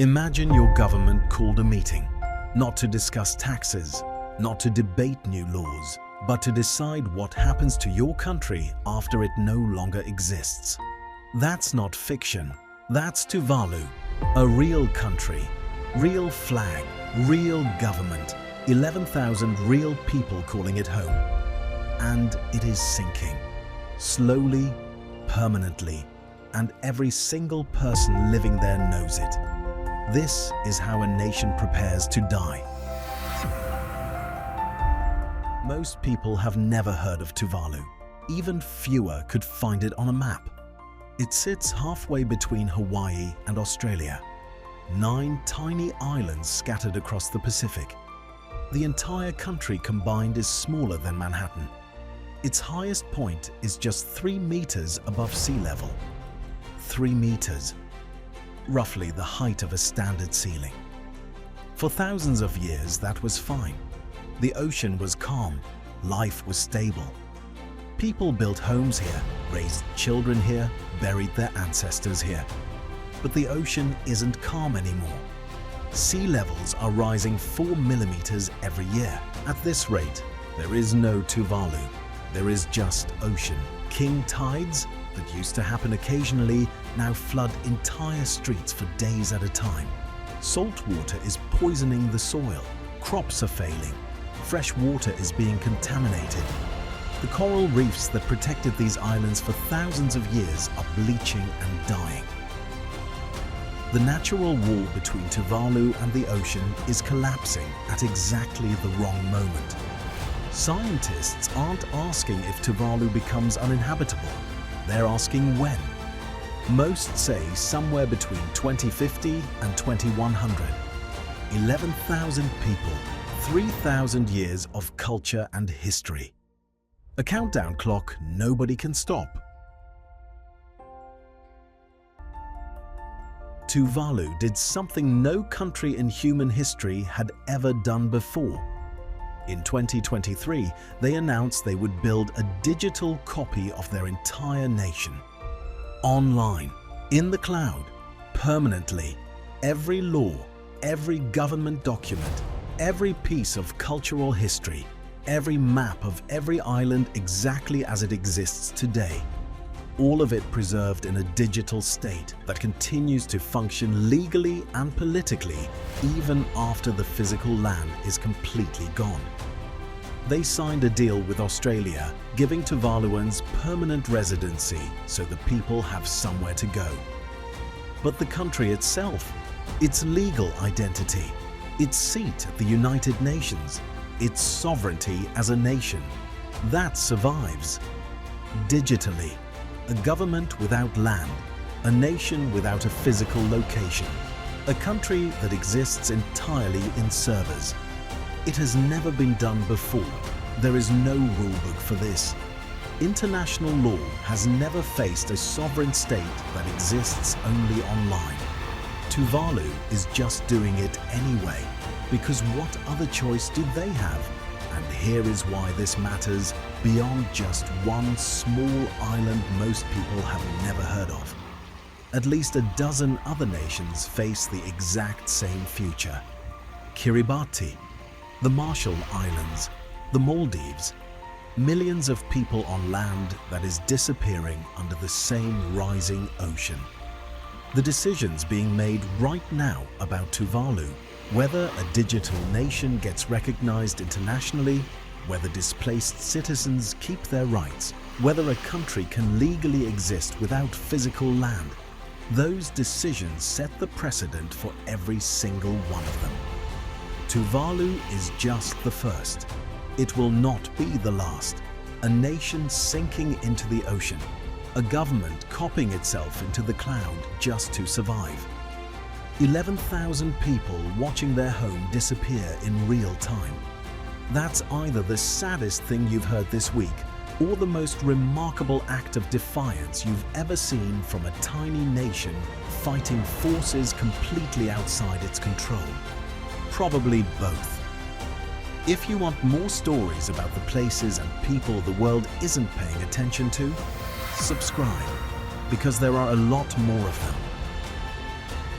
Imagine your government called a meeting, not to discuss taxes, not to debate new laws, but to decide what happens to your country after it no longer exists. That's not fiction. That's Tuvalu, a real country, real flag, real government, 11,000 real people calling it home. And it is sinking, slowly, permanently, and every single person living there knows it. This is how a nation prepares to die. Most people have never heard of Tuvalu. Even fewer could find it on a map. It sits halfway between Hawaii and Australia. 9 tiny islands scattered across the Pacific. The entire country combined is smaller than Manhattan. Its highest point is just 3 meters above sea level. 3 meters. Roughly the height of a standard ceiling. For thousands of years, that was fine. The ocean was calm, life was stable. People built homes here, raised children here, buried their ancestors here. But the ocean isn't calm anymore. Sea levels are rising 4 millimeters every year. At this rate, there is no Tuvalu. There is just ocean. King tides that used to happen occasionally now flood entire streets for days at a time. Salt water is poisoning the soil. Crops are failing. Fresh water is being contaminated. The coral reefs that protected these islands for thousands of years are bleaching and dying. The natural wall between Tuvalu and the ocean is collapsing at exactly the wrong moment. Scientists aren't asking if Tuvalu becomes uninhabitable. They're asking when. Most say somewhere between 2050 and 2100. 11,000 people, 3,000 years of culture and history. A countdown clock nobody can stop. Tuvalu did something no country in human history had ever done before. In 2023, they announced they would build a digital copy of their entire nation. Online, in the cloud, permanently, every law, every government document, every piece of cultural history, every map of every island exactly as it exists today. All of it preserved in a digital state that continues to function legally and politically even after the physical land is completely gone. They signed a deal with Australia, giving Tuvaluans permanent residency so the people have somewhere to go. But the country itself, its legal identity, its seat at the United Nations, its sovereignty as a nation, that survives. Digitally, a government without land, a nation without a physical location, a country that exists entirely in servers. It has never been done before. There is no rulebook for this. International law has never faced a sovereign state that exists only online. Tuvalu is just doing it anyway, because what other choice do they have? And here is why this matters beyond just one small island most people have never heard of. At least a dozen other nations face the exact same future. Kiribati, the Marshall Islands, the Maldives, millions of people on land that is disappearing under the same rising ocean. The decisions being made right now about Tuvalu, whether a digital nation gets recognized internationally, whether displaced citizens keep their rights, whether a country can legally exist without physical land, those decisions set the precedent for every single one of them. Tuvalu is just the first. It will not be the last. A nation sinking into the ocean. A government copying itself into the cloud just to survive. 11,000 people watching their home disappear in real time. That's either the saddest thing you've heard this week or the most remarkable act of defiance you've ever seen from a tiny nation fighting forces completely outside its control. Probably both. If you want more stories about the places and people the world isn't paying attention to, subscribe, because there are a lot more of them.